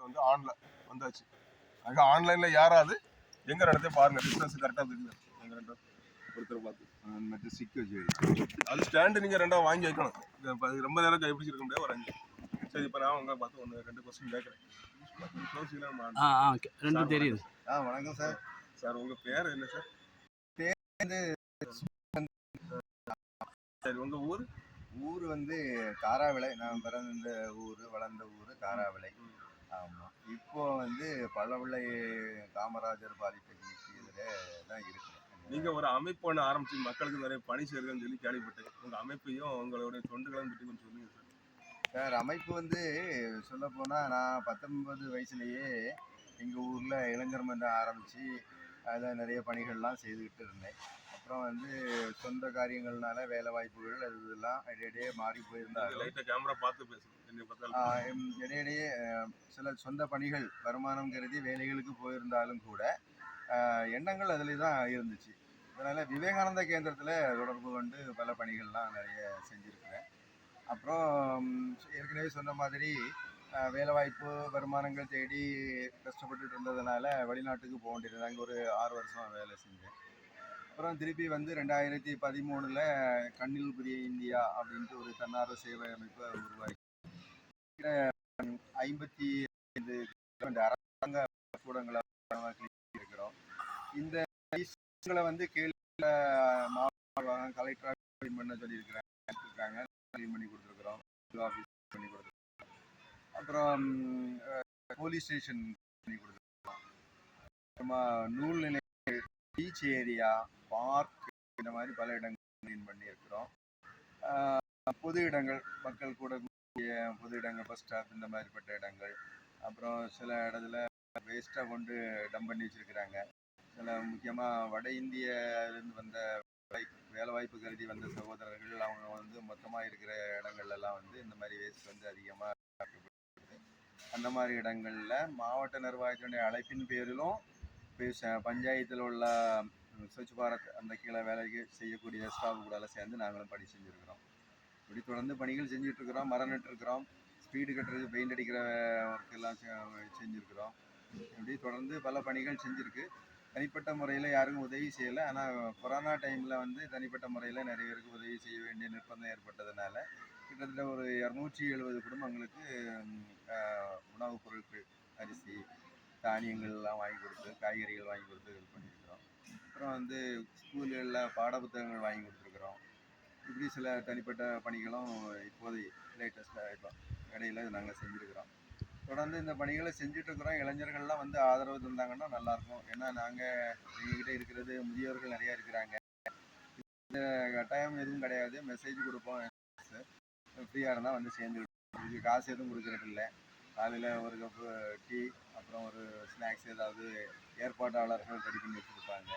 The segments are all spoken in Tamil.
வந்து வந்தாச்சு. அங்கே ஆன்லைனில் யாராவது எங்கே நடத்த பாருங்க, பிஸ்னஸ் கரெக்டாக இருக்குது. எங்கள் ரெண்டும் ஒருத்தர் பார்த்து மற்ற ஸ்டிக் வச்சு அது ஸ்டாண்டு நீங்கள் ரெண்டாவது வாங்கி வைக்கணும். ரொம்ப நேரம் கைப்பிடிச்சிருக்க முடியாது. ஒரு 5 சரி. இப்போ நான் உங்களை பார்த்து 2 கொஸ்டின் கேட்குறேன். ரெண்டும் தெரியுது. வணக்கம் சார். சார் உங்கள் பேர் என்ன சார்? பேர் வந்து சரி. உங்கள் ஊர்? ஊர் வந்து காராவிளை. நான் பிறந்த ஊர், வளர்ந்த ஊர் காராவிளை. ஆமாம். இப்போ வந்து பழவிளை காமராஜர் பாலிடெக்னிக் இதில் தான் இருக்கிறேன். நீங்கள் ஒரு அமைப்பு ஒன்று ஆரம்பிச்சு மக்களுக்கு நிறைய பணி செய்கிறதுன்னு சொல்லி கேள்விப்பட்டேன். உங்கள் அமைப்பையும் உங்களுடைய தொண்டுகளும் பற்றி கொஞ்சம் சொல்லுங்கள் சார். சார், அமைப்பு வந்து சொல்லப்போனால் நான் 19 வயசுலேயே எங்கள் ஊரில் இளைஞர் மன்றம் ஆரம்பித்து அதில் நிறைய பணிகள்லாம் செய்துக்கிட்டு இருந்தேன். அப்புறம் வந்து சொந்த காரியங்கள்னால வேலை வாய்ப்புகள் இதெல்லாம் இடையிடையே மாறி போயிருந்தாலும் கேமரா பார்த்து பேசணும். இடையிடையே சில சொந்த பணிகள் வருமானம் கருதி வேலைகளுக்கு போயிருந்தாலும் கூட எண்ணங்கள் அதில் தான் இருந்துச்சு. அதனால் விவேகானந்த கேந்திரத்தில் தொடர்பு கொண்டு பல பணிகள்லாம் நிறைய செஞ்சுருக்கிறேன். அப்புறம் ஏற்கனவே சொன்ன மாதிரி வேலைவாய்ப்பு வருமானங்கள் தேடி கஷ்டப்பட்டு இருந்ததுனால வெளிநாட்டுக்கு போக வேண்டியது. அங்கே ஒரு 6 வருஷம் வேலை செஞ்சேன். அப்புறம் திருப்பி வந்து 2013 கண்ணில் புதிய இந்தியா அப்படின்ட்டு ஒரு தன்னார்வ சேவை அமைப்பை உருவாக்கி 55 அரசாங்க கூடங்களை இருக்கிறோம். இந்த வந்து கீழே மாவட்ட கலெக்டராக பண்ண சொல்லியிருக்கிறாங்க, பண்ணி கொடுத்துருக்குறோம். ஆஃபீஸ் பண்ணி கொடுத்துருக்கோம். அப்புறம் போலீஸ் ஸ்டேஷன் பண்ணி கொடுத்துருக்கோம். அப்புறமா நூல் நிலைய, பீச் ஏரியா, பார்க், இந்த மாதிரி பல இடங்கள் க்ளீன் பண்ணியிருக்கிறோம். பொது இடங்கள், மக்கள் கூட பொது இடங்கள், பஸ் ஸ்டாப், இந்த மாதிரிப்பட்ட இடங்கள். அப்புறம் சில இடத்துல வேஸ்ட்டாக கொண்டு டம்ப் பண்ணி வச்சுருக்கிறாங்க. சில முக்கியமாக வட இந்தியிலேருந்து வந்த வேலை வாய்ப்பு கருதி வந்த சகோதரர்கள் அவங்க வந்து மொத்தமாக இருக்கிற இடங்கள்லாம் வந்து இந்த மாதிரி வேஸ்ட் வந்து அதிகமாக அந்த மாதிரி இடங்களில் மாவட்ட நிர்வாகத்தினுடைய அழைப்பின் பேரிலும் பஞ்சாயத்தில் உள்ள ஸ்வச் பாரத் அந்த கீழே வேலைக்கு செய்யக்கூடிய ஸ்டாஃப் கூட சேர்ந்து நாங்களும் பணி செஞ்சுருக்கிறோம். இப்படி தொடர்ந்து பணிகள் செஞ்சிட்ருக்கிறோம். மரம் நட்டுருக்கிறோம். ஸ்பீடு கட்டுறது, பெயிண்ட் அடிக்கிற ஒர்க்கெல்லாம் செஞ்சுருக்கிறோம். இப்படி தொடர்ந்து பல பணிகள் செஞ்சுருக்கு. தனிப்பட்ட முறையில் யாருக்கும் உதவி செய்யலை. ஆனால் கொரோனா டைமில் வந்து தனிப்பட்ட முறையில் நிறைய பேருக்கு உதவி செய்ய வேண்டிய நிர்பந்தம் ஏற்பட்டதுனால கிட்டத்தட்ட ஒரு 270 குடும்பங்களுக்கு உணவுப் பொருட்கள், அரிசி, தானியங்கள்லாம் வாங்கி கொடுத்து, காய்கறிகள் வாங்கி கொடுத்து இது பண்ணியிருக்கிறோம். அப்புறம் வந்து ஸ்கூல்களில் பாட புத்தகங்கள் வாங்கி கொடுத்துருக்குறோம். இப்படி சில தனிப்பட்ட பணிகளும் இப்போது லேட்டஸ்ட்டாக இப்போ இடையில நாங்கள் செஞ்சுருக்கிறோம். தொடர்ந்து இந்த பணிகளை செஞ்சுட்ருக்குறோம். இளைஞர்கள்லாம் வந்து ஆதரவு தந்தாங்கன்னா நல்லாயிருக்கும். ஏன்னா நாங்கள் எங்ககிட்ட இருக்கிறது முதியோர்கள் நிறையா இருக்கிறாங்க. இந்த கட்டாயம் எதுவும் கிடையாது. மெசேஜ் கொடுப்போம். ஃப்ரீயாக இருந்தால் வந்து சேர்ந்துக்கிட்டோம். இதுக்கு காசு எதுவும் கொடுக்குறது இல்லை. காலையில் ஒரு கப்பு டீ, அப்புறம் ஒரு ஸ்நாக்ஸ் ஏதாவது ஏற்பாட்டாளர்கள் ரெடி பண்ணி வச்சுருப்பாங்க.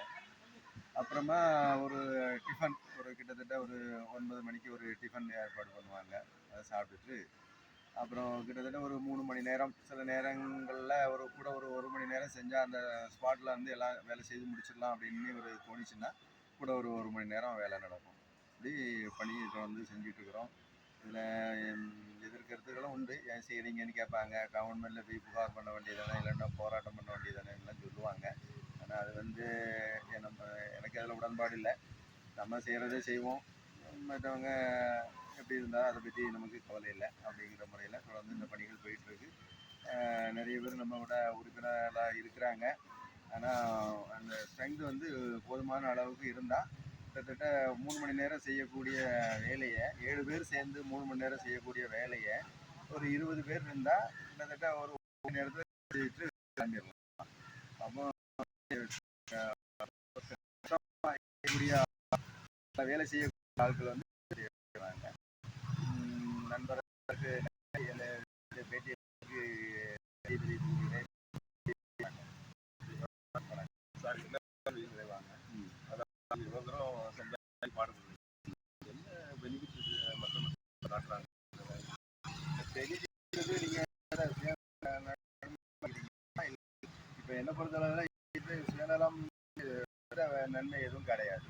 அப்புறமா ஒரு டிஃபன், ஒரு கிட்டத்தட்ட ஒரு 9 மணிக்கு ஒரு டிஃபன் ஏற்பாடு பண்ணுவாங்க. அதை சாப்பிட்டுட்டு அப்புறம் கிட்டத்தட்ட ஒரு 3 மணி நேரம், சில நேரங்களில் ஒரு 1 மணி நேரம் செஞ்சால் அந்த ஸ்பாட்டில் வந்து எல்லாம் வேலை செய்து முடிச்சிடலாம் அப்படின்னு ஒரு தோணிச்சுன்னா கூட ஒரு 1 மணி நேரம் வேலை நடக்கும். இப்படி பணி தொடர்ந்து செஞ்சிட்ருக்குறோம். இதில் எதிர்கருத்துகளும் உண்டு. ஏன் செய்கிறீங்கன்னு கேட்பாங்க. கவர்மெண்ட்டில் போய் புகார் பண்ண வேண்டியதானே, இல்லைன்னா போராட்டம் பண்ண வேண்டியதானே எல்லாம் சொல்லுவாங்க. ஆனால் அது வந்து எனக்கு அதில் உடன்பாடு இல்லை. நம்ம செய்கிறதே செய்வோம். மற்றவங்க எப்படி இருந்தால் அதை பற்றி நமக்கு கவலை இல்லை அப்படிங்கிற முறையில் தொடர்ந்து இந்த பணிகள் போயிட்டுருக்கு. நிறைய பேர் நம்மளோட உறுப்பினராக இருக்கிறாங்க. ஆனால் அந்த ஸ்ட்ரென்த் வந்து போதுமான அளவுக்கு இருந்தால் கிட்டத்தட்ட 3 மணி நேரம் செய்யக்கூடிய வேலையை 7 பேர் சேர்ந்து 3 மணி நேரம் செய்யக்கூடிய வேலையை ஒரு 20 பேர் இருந்தால் கிட்டத்தட்ட ஒரு 1 மணி நேரத்தில் செஞ்சுட்டு கிளம்பிடலாம். அப்போ வேலை செய்யக்கூடிய ஆட்கள் வந்து நண்பர்களுக்கு பேட்டி இப்போ என்ன பொறுத்தளவில் சுயநலம் நன்மை எதுவும் கிடையாது.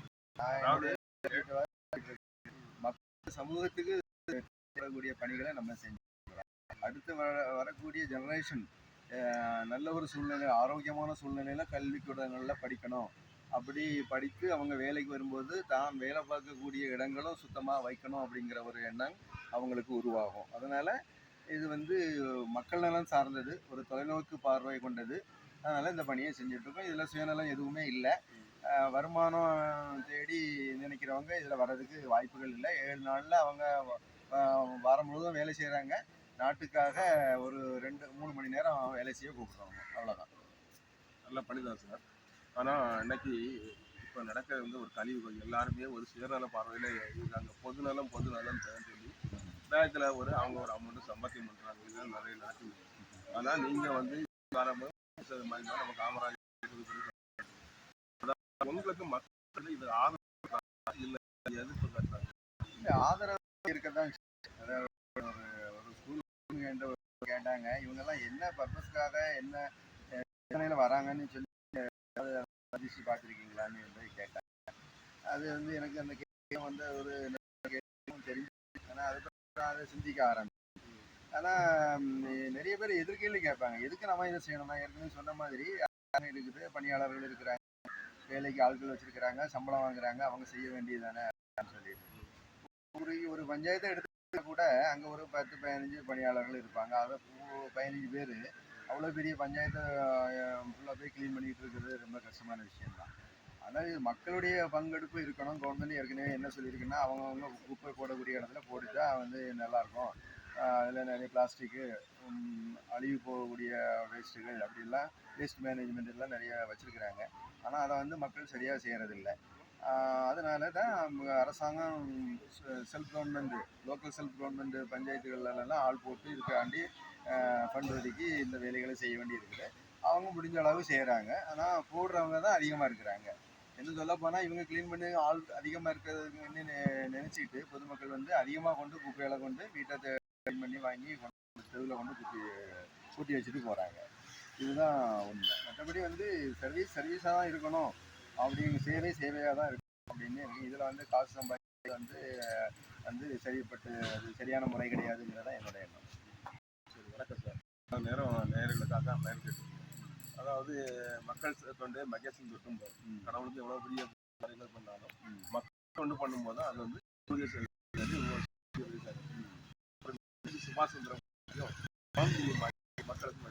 மக்கள் சமூகத்துக்கு கூடிய பணிகளை நம்ம செஞ்சுக்கிறோம். அடுத்து வரக்கூடிய ஜெனரேஷன் நல்ல ஒரு சூழ்நிலை, ஆரோக்கியமான சூழ்நிலையில் கல்விக்கூடங்களில் படிக்கணும். அப்படி படித்து அவங்க வேலைக்கு வரும்போது தான் வேலை பார்க்கக்கூடிய இடங்களும் சுத்தமாக வைக்கணும் அப்படிங்கிற ஒரு எண்ணம் அவங்களுக்கு உருவாகும். அதனால் இது வந்து மக்கள் நலன் சார்ந்தது, ஒரு தொலைநோக்கு பார்வை கொண்டது. அதனால் இந்த பணியை செஞ்சிட்ருக்கோம். இதில் சுயநலம் எதுவுமே இல்லை. வருமானம் தேடி நினைக்கிறவங்க இதில் வர்றதுக்கு வாய்ப்புகள் இல்லை. 7 நாளில் அவங்க வாரம் முழுவதும் வேலை செய்கிறாங்க. நாட்டுக்காக ஒரு 2-3 மணி நேரம் வேலை செய்ய கூப்பிட்றோம். அவ்வளோதான். நல்ல பணி தான் சார். ஆனால் இன்னைக்கு இப்போ நடக்கிறது வந்து ஒரு கழிவு. எல்லாருமே ஒரு சுயநல பார்வையில் இருக்காங்க. பொதுநலம் சொல்லி பேங்க்கில் அவங்க ஒரு அமௌண்ட்டு சம்பாத்தியம் பண்ணுறாங்க. இதெல்லாம் நிறைய நாட்டு. ஆனால் நீங்கள் வந்து நம்ம காமராஜர் உங்களுக்கு மக்கள் இது ஆதரவு இல்லை, எதிர்ப்பு காட்டுறாங்க. இல்லை, ஆதரவு இருக்கதான். அதாவது ஒரு ஸ்கூல் கேட்டாங்க, இவங்கெல்லாம் என்ன பர்பஸ்க்காக என்ன பிரச்சனையில் வராங்கன்னு சொல்லி பதிச்சு பார்த்துருக்கீங்களான்னு வந்து கேட்டாங்க. அது வந்து எனக்கு அந்த கேள்வி வந்து ஒரு தெரிஞ்சு, ஆனால் அதுக்கப்புறம் அதை சிந்திக்க ஆரம்பிச்சேன். ஆனால் நிறைய பேர் எதிர்கேள்வி கேட்பாங்க, எதுக்கு நம்ம இதை செய்யணும்னா, ஏற்கனவே சொன்ன மாதிரி இருக்குது, பணியாளர்கள் இருக்கிறாங்க, வேலைக்கு ஆட்கள் வச்சிருக்கிறாங்க, சம்பளம் வாங்குறாங்க, அவங்க செய்ய வேண்டியதானே சொல்லிட்டு. ஒரு பஞ்சாயத்தை எடுத்து கூட அங்கே ஒரு 10-15 பணியாளர்கள் இருப்பாங்க. அதை 15 பேர் அவ்வளோ பெரிய பஞ்சாயத்தை ஃபுல்லாக போய் க்ளீன் பண்ணிகிட்டு இருக்கிறது ரொம்ப கஷ்டமான விஷயம்தான். ஆனால் இது மக்களுடைய பங்கெடுப்பு இருக்கணும். கவர்மெண்ட் ஏற்கனவே என்ன சொல்லியிருக்குன்னா, அவங்கவுங்க குப்பை போடக்கூடிய இடத்துல போட்டுட்டா வந்து நல்லாயிருக்கும். அதில் நிறைய பிளாஸ்டிக்கு, அழிவு போகக்கூடிய வேஸ்ட்டுகள், அப்படிலாம் வேஸ்ட் மேனேஜ்மெண்ட் எல்லாம் நிறைய வச்சுருக்கிறாங்க. ஆனால் அதை வந்து மக்கள் சரியாக செய்கிறதில்ல. அதனால தான் அரசாங்கம் self government, local self government பஞ்சாயத்துகள்லாம் ஆள் போட்டு இதுக்காண்டி ஃபண்ட் ஒதுக்கி இந்த வேலைகளை செய்ய வேண்டி இருக்குது. அவங்க முடிஞ்ச அளவு செய்கிறாங்க. ஆனால் போடுறவங்க தான் அதிகமாக இருக்கிறாங்க. என்ன சொல்ல போனால், இவங்க க்ளீன் பண்ணி ஆள் அதிகமாக இருக்கிறதுன்னு நினச்சிக்கிட்டு பொதுமக்கள் வந்து அதிகமாக கொண்டு குப்பைகளை கொண்டு வீட்டை க்ளீன் பண்ணி வாங்கி தெருவில் கொண்டு கூட்டி வச்சுட்டு போகிறாங்க. இதுதான் உண்மை. மற்றபடி வந்து சர்வீஸாக தான் இருக்கணும், அப்படிங்கிற சேவையாக தான் இருக்கணும் அப்படின்னு. இதில் வந்து காசு சம்பாதிக்கிறது வந்து சரிப்பட்டு அது சரியான முறை கிடையாதுங்கிறதான் என்னோட எண்ணம். சரி, வணக்கம் சார். நேர்களுக்காக பயன் கேட்டு, அதாவது மக்கள் தொண்டு மகேசன் தொட்டும் கடவுளுக்கு எவ்வளோ பெரிய காரியங்கள் பண்ணாலும் மக்கள் தொண்டு பண்ணும்போது அது வந்து சுபாஷ் சந்திர மக்களுக்கு